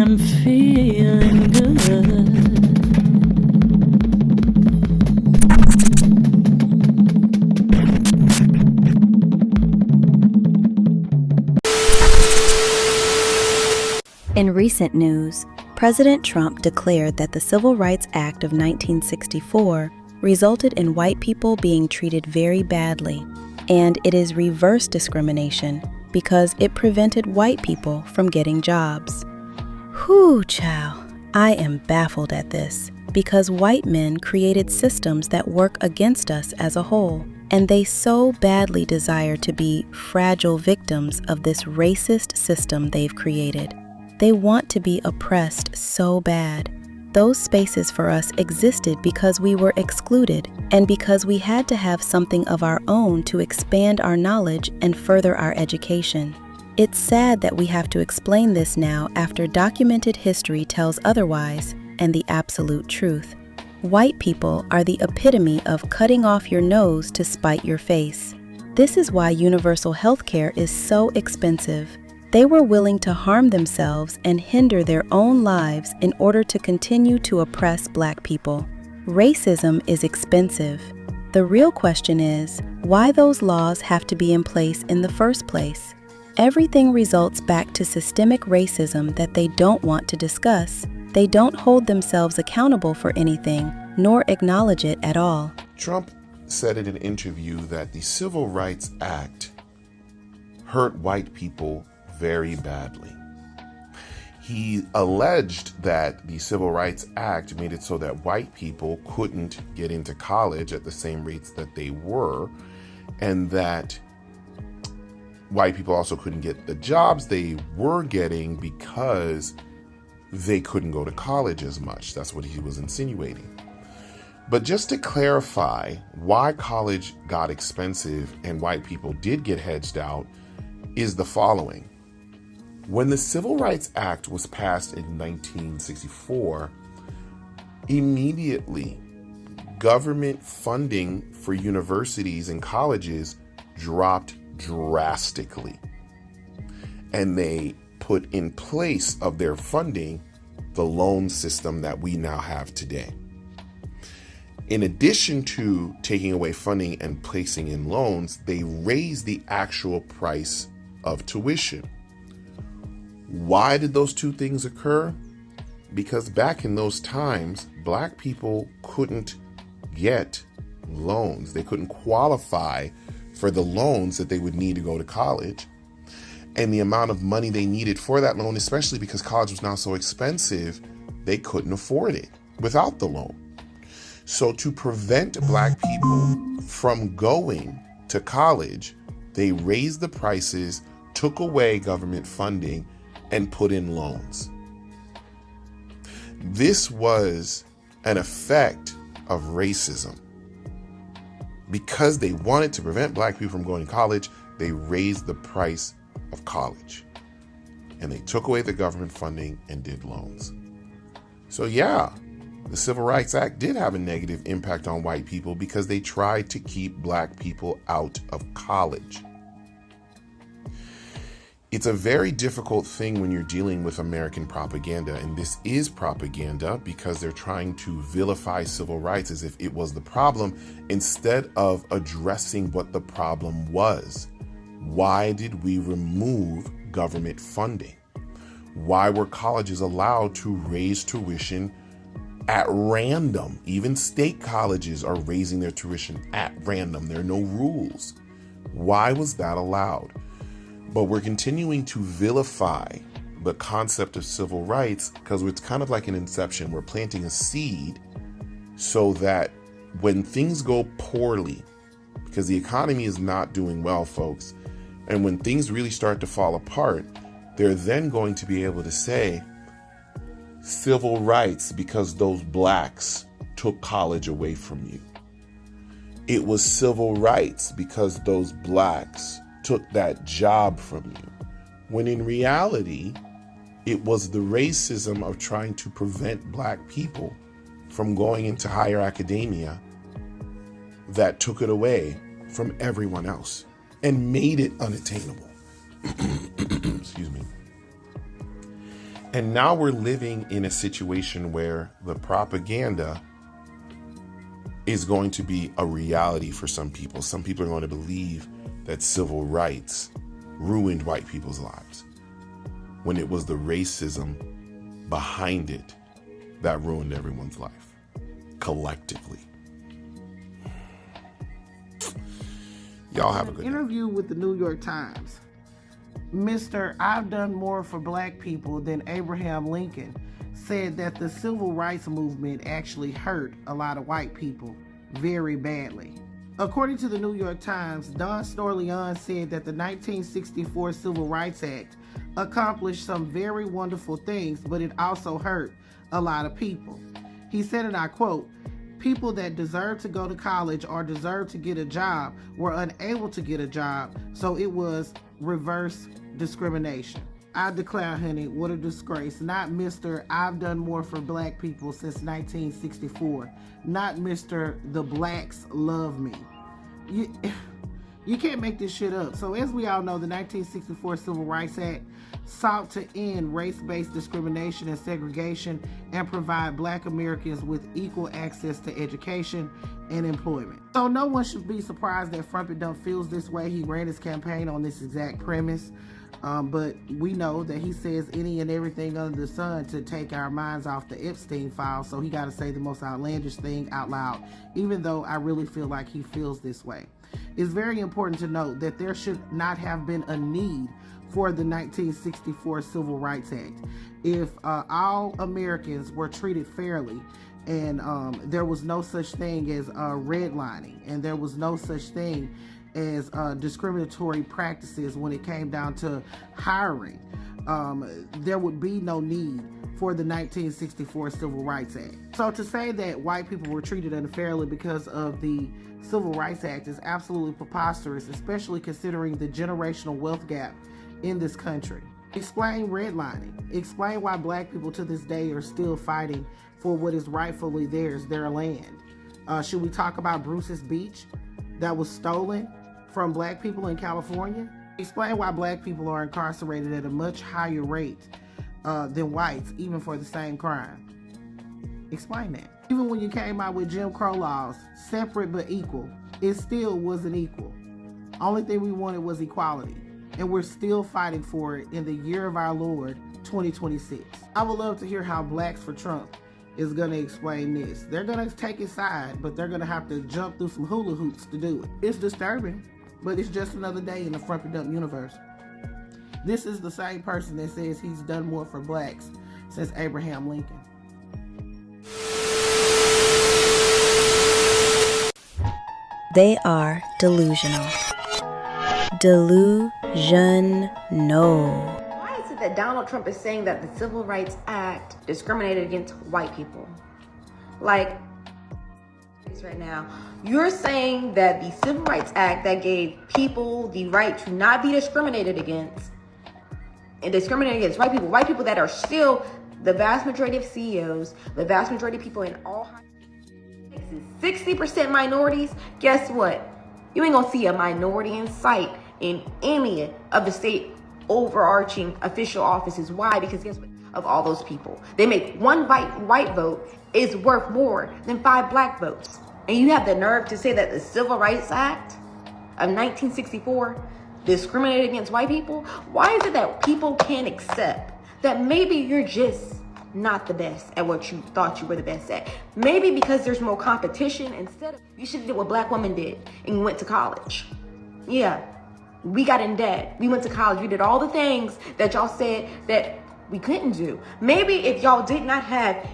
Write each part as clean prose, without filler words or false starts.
I'm feeling good. In recent news, President Trump declared that the Civil Rights Act of 1964 resulted in white people being treated very badly, and it is reverse discrimination because it prevented white people from getting jobs. Whew, child, I am baffled at this because white men created systems that work against us as a whole, and they so badly desire to be fragile victims of this racist system they've created. They want to be oppressed so bad. Those spaces for us existed because we were excluded and because we had to have something of our own to expand our knowledge and further our education. It's sad that we have to explain this now after documented history tells otherwise and the absolute truth. White people are the epitome of cutting off your nose to spite your face. This is why universal health care is so expensive. They were willing to harm themselves and hinder their own lives in order to continue to oppress Black people. Racism is expensive. The real question is, why those laws have to be in place in the first place? Everything results back to systemic racism that they don't want to discuss. They don't hold themselves accountable for anything, nor acknowledge it at all. Trump said in an interview that the Civil Rights Act hurt white people very badly. He alleged that the Civil Rights Act made it so that white people couldn't get into college at the same rates that they were, and that white people also couldn't get the jobs they were getting because they couldn't go to college as much. That's what he was insinuating. But just to clarify why college got expensive and white people did get hedged out is the following. When the Civil Rights Act was passed in 1964, immediately government funding for universities and colleges dropped drastically. And they put in place of their funding the loan system that we now have today. In addition to taking away funding and placing in loans, they raised the actual price of tuition. Why did those two things occur? Because back in those times, Black people couldn't get loans. They couldn't qualify for the loans that they would need to go to college. And the amount of money they needed for that loan, especially because college was now so expensive, they couldn't afford it without the loan. So to prevent Black people from going to college, they raised the prices, took away government funding, and put in loans. This was an effect of racism. Because they wanted to prevent Black people from going to college, they raised the price of college. And they took away the government funding and did loans. So yeah, the Civil Rights Act did have a negative impact on white people because they tried to keep Black people out of college. It's a very difficult thing when you're dealing with American propaganda, and this is propaganda because they're trying to vilify civil rights as if it was the problem instead of addressing what the problem was. Why did we remove government funding? Why were colleges allowed to raise tuition at random? Even state colleges are raising their tuition at random. There are no rules. Why was that allowed? But we're continuing to vilify the concept of civil rights because it's kind of like an inception. We're planting a seed so that when things go poorly, because the economy is not doing well, folks, and when things really start to fall apart, they're then going to be able to say civil rights because those Blacks took college away from you. It was civil rights because those Blacks took that job from you. When in reality, it was the racism of trying to prevent Black people from going into higher academia that took it away from everyone else and made it unattainable. Excuse me. And now we're living in a situation where the propaganda is going to be a reality for some people. Some people are going to believe that civil rights ruined white people's lives, when it was the racism behind it that ruined everyone's life, collectively. Y'all have a good interview with the New York Times. Mr. I've done more for black people than Abraham Lincoln said that the civil rights movement actually hurt a lot of white people very badly. According to the New York Times, Don Storleon said that the 1964 Civil Rights Act accomplished some very wonderful things, but it also hurt a lot of people. He said, and I quote, "People that deserve to go to college or deserve to get a job were unable to get a job, so it was reverse discrimination." I declare, honey, what a disgrace. Not Mr. I've done more for black people since 1964. Not Mr. The blacks love me. You can't make this shit up. So as we all know, the 1964 Civil Rights Act sought to end race-based discrimination and segregation and provide black Americans with equal access to education and employment. So no one should be surprised that Frumpet feels this way. He ran his campaign on this exact premise. But we know that he says any and everything under the sun to take our minds off the Epstein file, so he got to say the most outlandish thing out loud, even though I really feel like he feels this way. It's very important to note that there should not have been a need for the 1964 Civil Rights Act. If all Americans were treated fairly, and there was no such thing as redlining, and there was no such thing as discriminatory practices when it came down to hiring, there would be no need for the 1964 Civil Rights Act. So to say that white people were treated unfairly because of the Civil Rights Act is absolutely preposterous, especially considering the generational wealth gap in this country. Explain redlining. Explain why black people to this day are still fighting for what is rightfully theirs, their land. Should we talk about Bruce's Beach that was stolen from black people in California? Explain why black people are incarcerated at a much higher rate than whites, even for the same crime. Explain that. Even when you came out with Jim Crow laws, separate but equal, it still wasn't equal. Only thing we wanted was equality, and we're still fighting for it in the year of our Lord, 2026. I would love to hear how Blacks for Trump is going to explain this. They're going to take his side, but they're going to have to jump through some hula hoops to do it. It's disturbing, but it's just another day in the Frumpet universe. This is the same person that says he's done more for blacks since Abraham Lincoln. They are delusional. Delusional. Why is it that Donald Trump is saying that the Civil Rights Act discriminated against white people? Like, right now, you're saying that the Civil Rights Act that gave people the right to not be discriminated against and discriminate against white people that are still the vast majority of CEOs, the vast majority of people in all 60% minorities. Guess what? You ain't gonna see a minority in sight in any of the state overarching official offices. Why? Because guess what? Of all those people, they make one white vote is worth more than 5 black votes. And you have the nerve to say that the Civil Rights Act of 1964 discriminated against white people? Why is it that people can't accept that maybe you're just not the best at what you thought you were the best at? Maybe because there's more competition. Instead of, you should have did what black women did and you went to college. Yeah, we got in debt. We went to college. We did all the things that y'all said that we couldn't do. Maybe if y'all did not have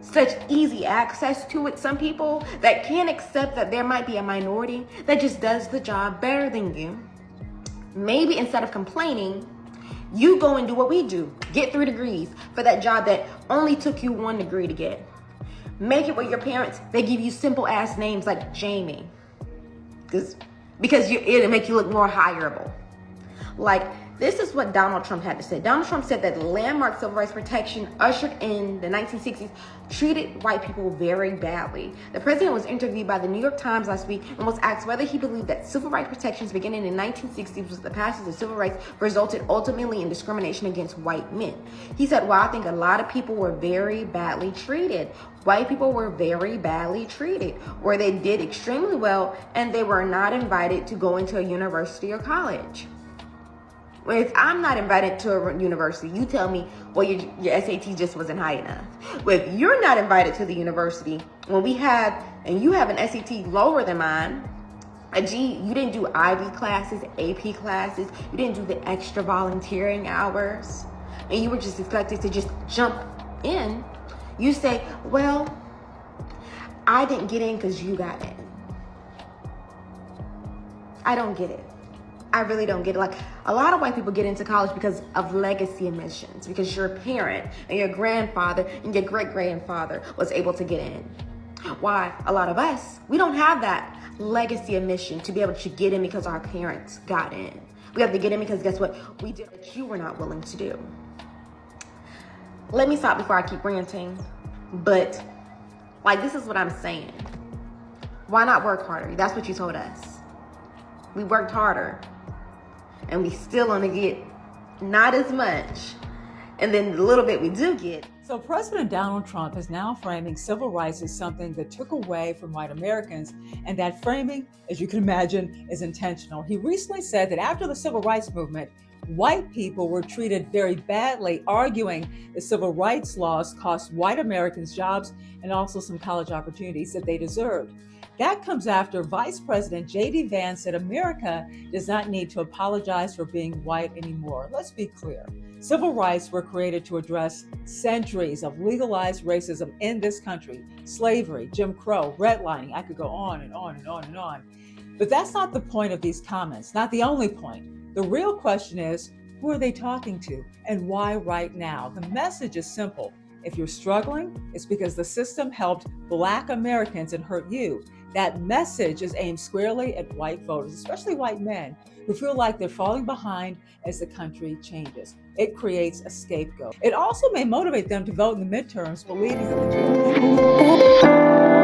such easy access to it, some people that can't accept that there might be a minority that just does the job better than you, maybe instead of complaining, you go and do what we do. Get 3 degrees for that job that only took you 1 degree to get. Make it where your parents, they give you simple ass names like Jamie. Because it'll make you look more hireable. Like, This is what Donald Trump had to say. Donald Trump said that landmark civil rights protection ushered in the 1960s treated white people very badly. The president was interviewed by the New York Times last week and was asked whether he believed that civil rights protections beginning in the 1960s with the passage of civil rights resulted ultimately in discrimination against white men. He said, well, I think a lot of people were very badly treated. White people were very badly treated, where they did extremely well and they were not invited to go into a university or college. If I'm not invited to a university, you tell me, well, your SAT just wasn't high enough. Well, if you're not invited to the university, when you have an SAT lower than mine, you didn't do IB classes, AP classes, you didn't do the extra volunteering hours, and you were just expected to just jump in, you say, well, I didn't get in because you got in. I don't get it. I really don't get it. Like, a lot of white people get into college because of legacy admissions, because your parent and your grandfather and your great-grandfather was able to get in. Why? A lot of us, we don't have that legacy admission to be able to get in because our parents got in. We have to get in because guess what? We did what you were not willing to do. Let me stop before I keep ranting, but like, this is what I'm saying. Why not work harder? That's what you told us. We worked harder and we still only get not as much. And then the little bit we do get. So President Donald Trump is now framing civil rights as something that took away from white Americans, and that framing, as you can imagine, is intentional. He recently said that after the civil rights movement, white people were treated very badly, arguing the civil rights laws cost white Americans jobs and also some college opportunities that they deserved. That comes after Vice President J.D. Vance said America does not need to apologize for being white anymore. Let's be clear. Civil rights were created to address centuries of legalized racism in this country. Slavery, Jim Crow, redlining, I could go on and on and on and on. But that's not the point of these comments, not the only point. The real question is, who are they talking to and why right now? The message is simple. If you're struggling, it's because the system helped Black Americans and hurt you. That message is aimed squarely at white voters, especially white men, who feel like they're falling behind as the country changes. It creates a scapegoat. It also may motivate them to vote in the midterms, believing that the